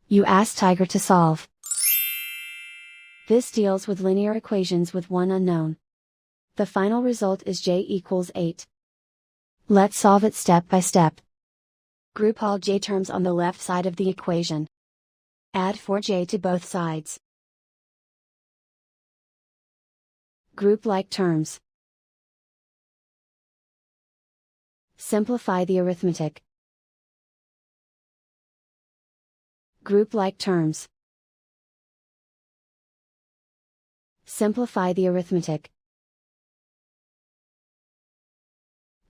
You ask Tiger to solve. This deals with linear equations with one unknown. The final result is j equals 8. Let's solve it step by step. Group all j terms on the left side of the equation. Add 4j to both sides. Group like terms. Simplify the arithmetic. Group like terms. Simplify the arithmetic.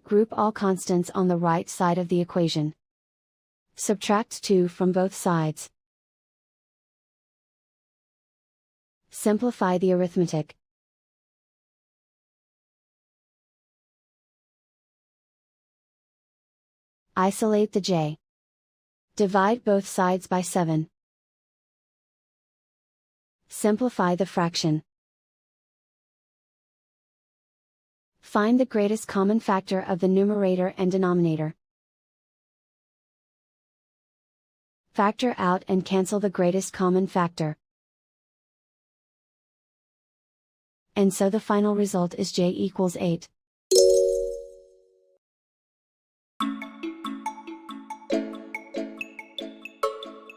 Group all constants on the right side of the equation. Subtract 2 from both sides. Simplify the arithmetic. Isolate the j. Divide both sides by 7. Simplify the fraction. Find the greatest common factor of the numerator and denominator. Factor out and cancel the greatest common factor. And so the final result is j equals 8.